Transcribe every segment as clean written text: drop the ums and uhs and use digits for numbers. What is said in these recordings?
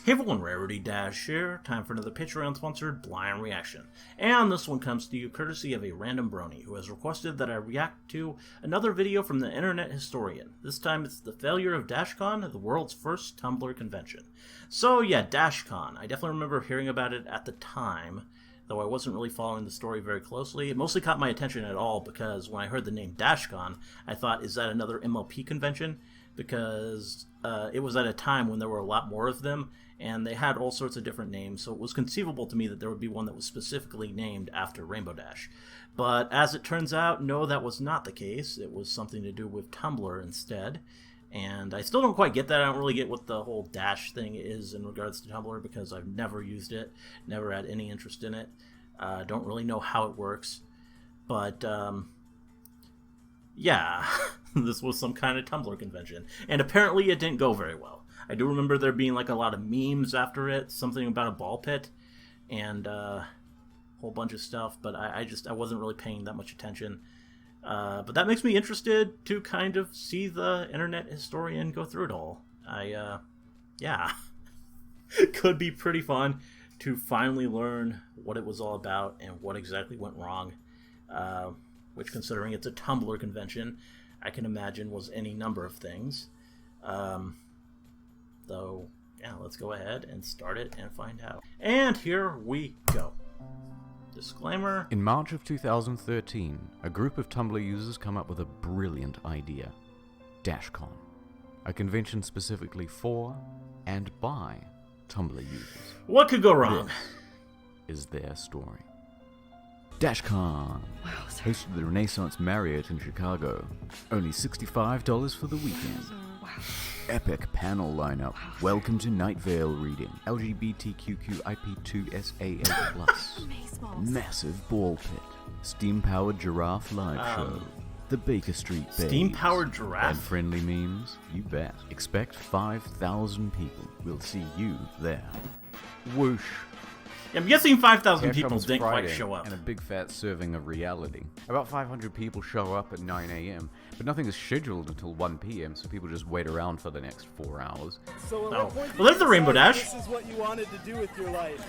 Hey everyone, Rarity Dash here. Time for another Patreon-sponsored blind reaction. And this one comes to you courtesy of a random brony who has requested that I react to another video from the internet historian. This time it's the failure of Dashcon, the world's first Tumblr convention. So yeah, Dashcon. I definitely remember hearing about it at the time, though I wasn't really following the story very closely. It mostly caught my attention at all because when I heard the name Dashcon, I thought, is that another MLP convention? Because it was at a time when there were a lot more of them, and they had all sorts of different names, so it was conceivable to me that there would be one that was specifically named after Rainbow Dash. But as it turns out, no, that was not the case. It was something to do with Tumblr instead, and I still don't quite get that. I don't really get what the whole Dash thing is in regards to Tumblr, because I've never used it, never had any interest in it. Don't really know how it works, but yeah, this was some kind of Tumblr convention, and apparently it didn't go very well. I do remember there being like a lot of memes after it, something about a ball pit, and a whole bunch of stuff, but I wasn't really paying that much attention. But that makes me interested to kind of see the internet historian go through it all. Yeah, it could be pretty fun to finally learn what it was all about and what exactly went wrong, which, considering it's a Tumblr convention, I can imagine was any number of things. So, yeah, let's go ahead and start it and find out. And here we go. Disclaimer. In March of 2013, a group of Tumblr users come up with a brilliant idea. Dashcon. A convention specifically for and by Tumblr users. What could go wrong? This is their story. Dashcon, hosted at the Renaissance Marriott in Chicago. Only $65 for the weekend. Epic panel lineup. Welcome to Night Vale reading. LGBTQIP2SAA+. Massive ball pit. Steam-powered giraffe live show. The Baker Street Babes. Steam-powered giraffe? And friendly memes? You bet. Expect 5,000 people. We'll see you there. Whoosh. I'm guessing 5,000 Here people comes didn't Friday, quite show up. And a big fat serving of reality. About 500 people show up at 9 a.m., but nothing is scheduled until 1 p.m., so people just wait around for the next 4 hours. So at what point well, there's the Rainbow Dash. This is what you wanted to do with your life.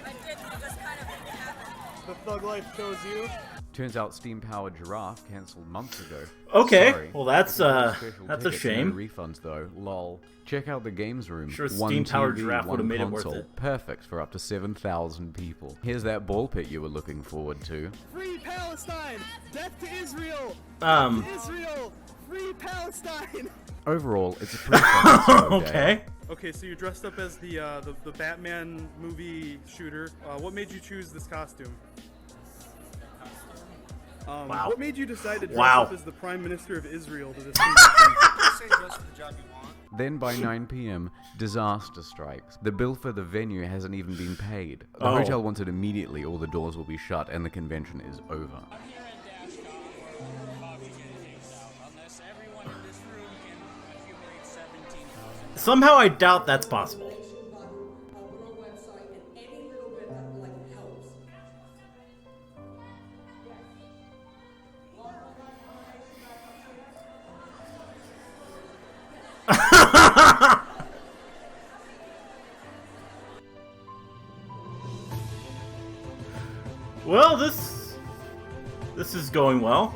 I did, but it just kind of happened. The thug life chose you. Turns out Steam-powered giraffe cancelled months ago. Okay, Sorry. well that's a Tickets, shame. No refunds though. Lol. Check out the games room. Sure, One Steam-powered TV, giraffe one would've made it worth console. it. Perfect for up to 7,000 people. Here's that ball pit you were looking forward to. Free Palestine! Death to Israel! Um. Death to Israel! Free Palestine! Overall, it's a pretty fun show day. Okay. Okay, so you're dressed up as the Batman movie shooter. What made you choose this costume? Wow. What made you decide to dress Wow. up as the Prime Minister of Israel to this convention? Then by 9 p.m., disaster strikes. The bill for the venue hasn't even been paid. The Oh. hotel wants it immediately or the doors will be shut and the convention is over. Somehow I doubt that's possible. Well, this is going well.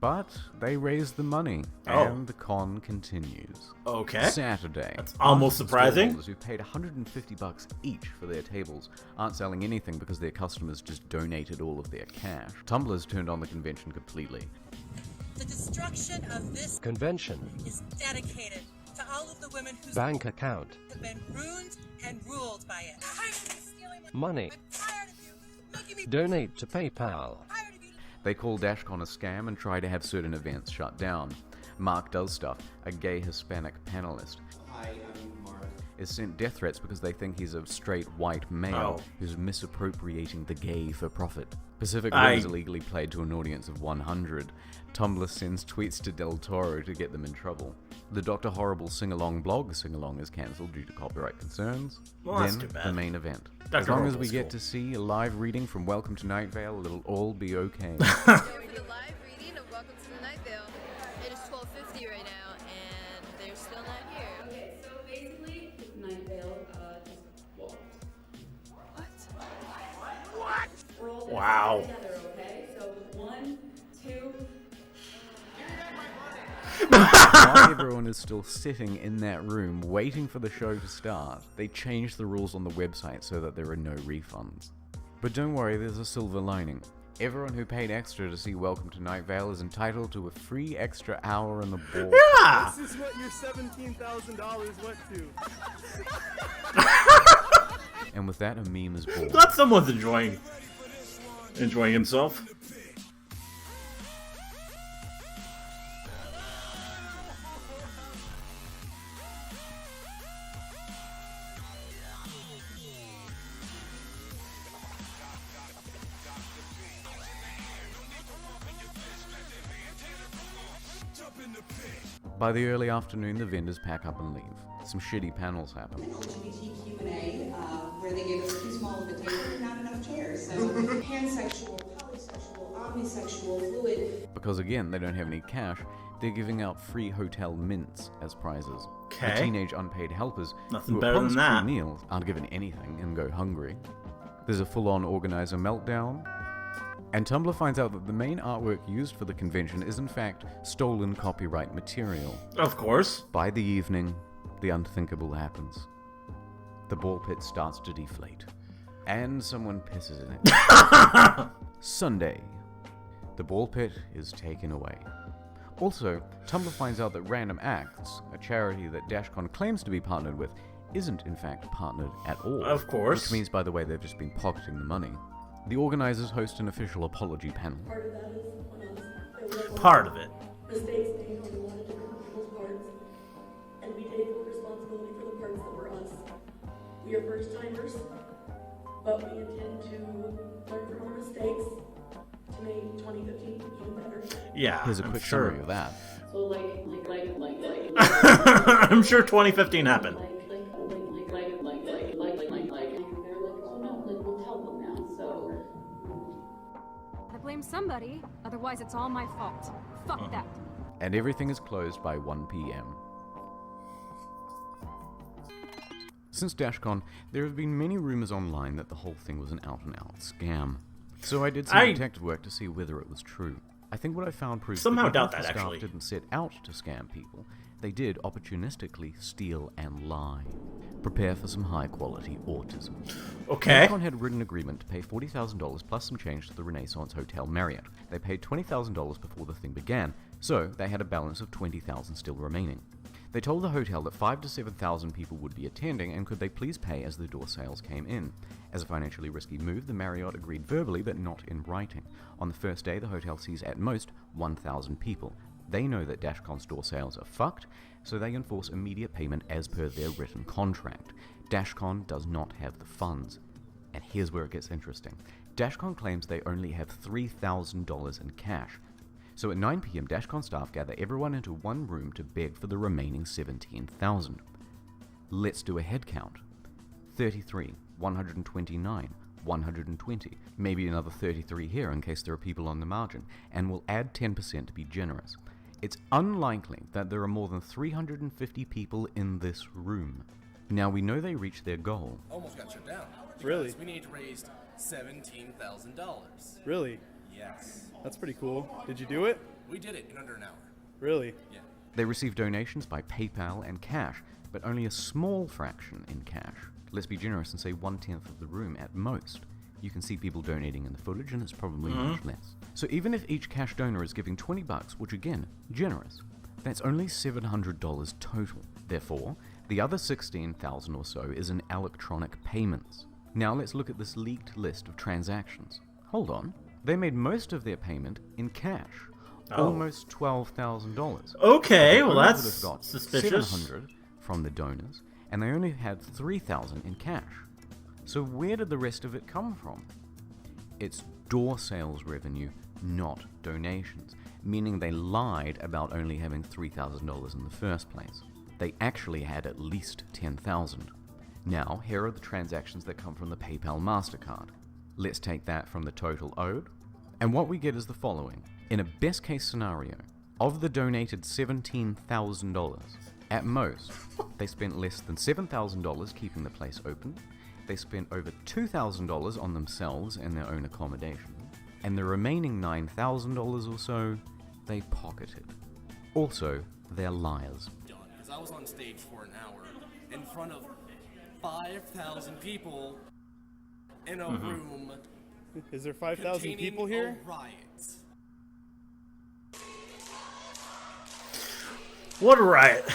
But they raise the money, and the con continues. Okay. Saturday. That's almost surprising. Stallholders who paid $150 each for their tables aren't selling anything because their customers just donated all of their cash. Tumblr's turned on the convention completely. The destruction of this convention is dedicated to all of the women whose bank account have been ruined and ruled by it. I'm stealing money. I'm tired of you making me Donate to PayPal. tired of you. They call Dashcon a scam and try to have certain events shut down. Mark Does Stuff, a gay Hispanic panelist, is sent death threats because they think he's a straight white male who's misappropriating the gay for profit. Pacific Rim is illegally played to an audience of 100. Tumblr sends tweets to Del Toro to get them in trouble. The Dr. Horrible sing-along blog sing-along is cancelled due to copyright concerns. Well, that's then too bad. the main event. Dr. As long as Horrible's we get cool. to see a live reading from Welcome to Night Vale, it'll all be okay. Going to the live reading of Welcome to the Night Wow. Together, okay? So 1, 2. While everyone is still sitting in that room waiting for the show to start, they change the rules on the website so that there are no refunds. But don't worry, there's a silver lining. Everyone who paid extra to see Welcome to Night Vale is entitled to a free extra hour in the ball. Yeah! This is what your $17,000 went to. And with that, a meme is born. Glad someone's enjoying himself. By the early afternoon, the vendors pack up and leave. Some shitty panels happen. LGBT Q&A, where they gave us too small of a table and not enough chairs. So pansexual, polysexual, omnisexual, fluid. Because again, they don't have any cash, they're giving out free hotel mints as prizes. Okay. The teenage unpaid helpers, Nothing who better than opposed that. free meals, aren't given anything and go hungry. There's a full-on organizer meltdown. And Tumblr finds out that the main artwork used for the convention is in fact stolen copyright material. Of course. By the evening, the unthinkable happens. The ball pit starts to deflate. And someone pisses in it. Sunday. The ball pit is taken away. Also, Tumblr finds out that Random Acts, a charity that Dashcon claims to be partnered with, isn't in fact partnered at all. Of course. Which means, by the way, they've just been pocketing the money. The organizers host an official apology panel. Part of that is on us. There were Part of it. mistakes made on a lot of different people's parts, and we take full responsibility for the parts that were us. We are first timers, but we intend to learn from our mistakes to make 2015 even better. Yeah, Here's a I'm quick sure. summary of that. So like. I'm sure 2015 happened. We'll tell them now, so. I blame somebody, otherwise it's all my fault. Fuck that. And everything is closed by 1 p.m. Since Dashcon, there have been many rumors online that the whole thing was an out-and-out scam. So I did some detective work to see whether it was true. I think what I found proves Somehow that doubt the that, staff actually. didn't set out to scam people. They did opportunistically steal and lie. Prepare for some high-quality autism. Okay. Dashcon had a written agreement to pay $40,000 plus some change to the Renaissance Hotel Marriott. They paid $20,000 before the thing began, so they had a balance of $20,000 still remaining. They told the hotel that 5,000 to 7,000 people would be attending and could they please pay as the door sales came in. As a financially risky move, the Marriott agreed verbally but not in writing. On the first day, the hotel sees at most 1,000 people. They know that Dashcon's door sales are fucked, so they enforce immediate payment as per their written contract. Dashcon does not have the funds. And here's where it gets interesting. Dashcon claims they only have $3,000 in cash. So at 9 p.m, Dashcon staff gather everyone into one room to beg for the remaining 17,000. Let's do a head count. 33, 129, 120, maybe another 33 here in case there are people on the margin, and we'll add 10% to be generous. It's unlikely that there are more than 350 people in this room. Now we know they reached their goal. Almost got shut down. Really? We need to raise $17,000. Really? Yes. That's pretty cool. Did you do it? We did it in under an hour. Really? Yeah. They received donations by PayPal and cash, but only a small fraction in cash. Let's be generous and say 1/10 of the room at most. You can see people donating in the footage, and it's probably much less. So even if each cash donor is giving $20, which again, generous, that's only $700 total. Therefore, the other 16,000 or so is in electronic payments. Now let's look at this leaked list of transactions. Hold on. They made most of their payment in cash. Almost $12,000. Okay, well They only that's would have got suspicious. $700 from the donors, and they only had $3,000 in cash. So where did the rest of it come from? It's door sales revenue, not donations, meaning they lied about only having $3,000 in the first place. They actually had at least $10,000. Now, here are the transactions that come from the PayPal MasterCard. Let's take that from the total owed, and what we get is the following. In a best case scenario, of the donated $17,000, at most, they spent less than $7,000 keeping the place open, they spent over $2,000 on themselves and their own accommodation, and the remaining $9,000 or so, they pocketed. Also, they're liars. Because I was on stage for an hour in front of 5,000 people in a room. Is there 5,000 people here? A riot. What a riot.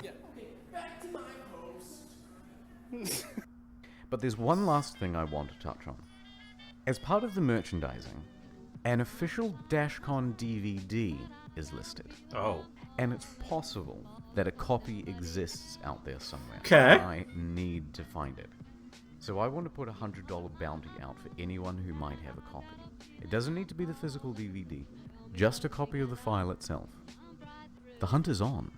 Yeah, okay, back to my host. But there's one last thing I want to touch on. As part of the merchandising, an official Dashcon DVD is listed. Oh. And it's possible that a copy exists out there somewhere. Okay. I need to find it. So I want to put a $100 bounty out for anyone who might have a copy. It doesn't need to be the physical DVD, just a copy of the file itself. The hunt is on.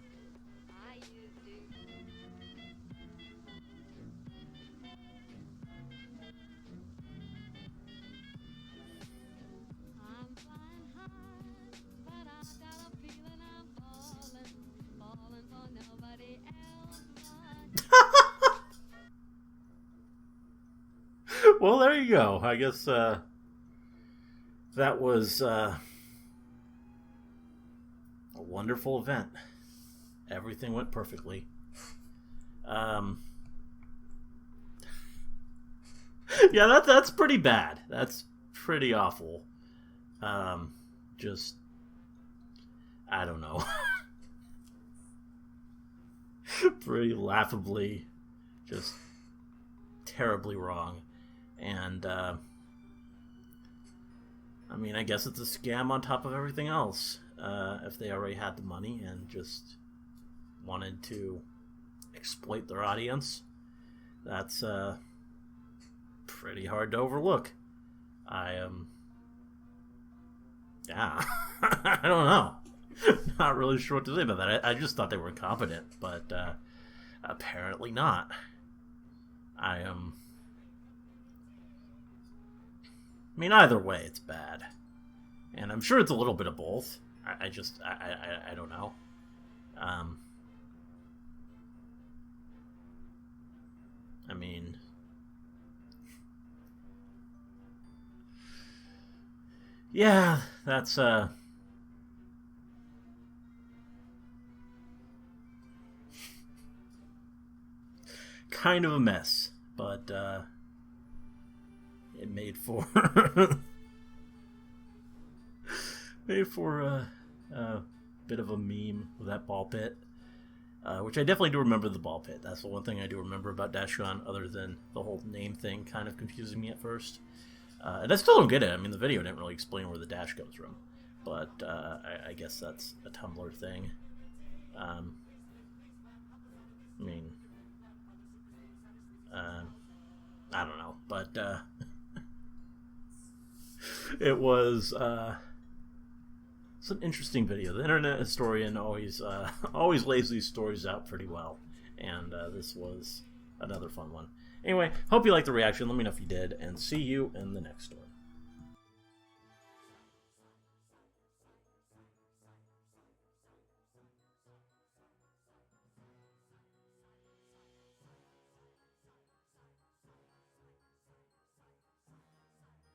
Well, there you go. I guess that was a wonderful event. Everything went perfectly. Yeah, that's pretty bad. That's pretty awful. Just, I don't know. Pretty laughably, just terribly wrong. And, I mean, I guess it's a scam on top of everything else. If they already had the money and just wanted to exploit their audience, that's, pretty hard to overlook. Yeah, I don't know. Not really sure what to say about that. I just thought they were incompetent, but, apparently not. I mean, either way, it's bad. And I'm sure it's a little bit of both. I don't know. I mean, yeah, that's, kind of a mess, but, it made for a bit of a meme with that ball pit, which I definitely do remember the ball pit. That's the one thing I do remember about Dashcon, other than the whole name thing kind of confusing me at first. And I still don't get it. I mean, the video didn't really explain where the dash comes from, but I guess that's a Tumblr thing. I mean, I don't know, but it was it's an interesting video. The internet historian always lays these stories out pretty well, and this was another fun one. Anyway, hope you liked the reaction. Let me know if you did, and see you in the next story.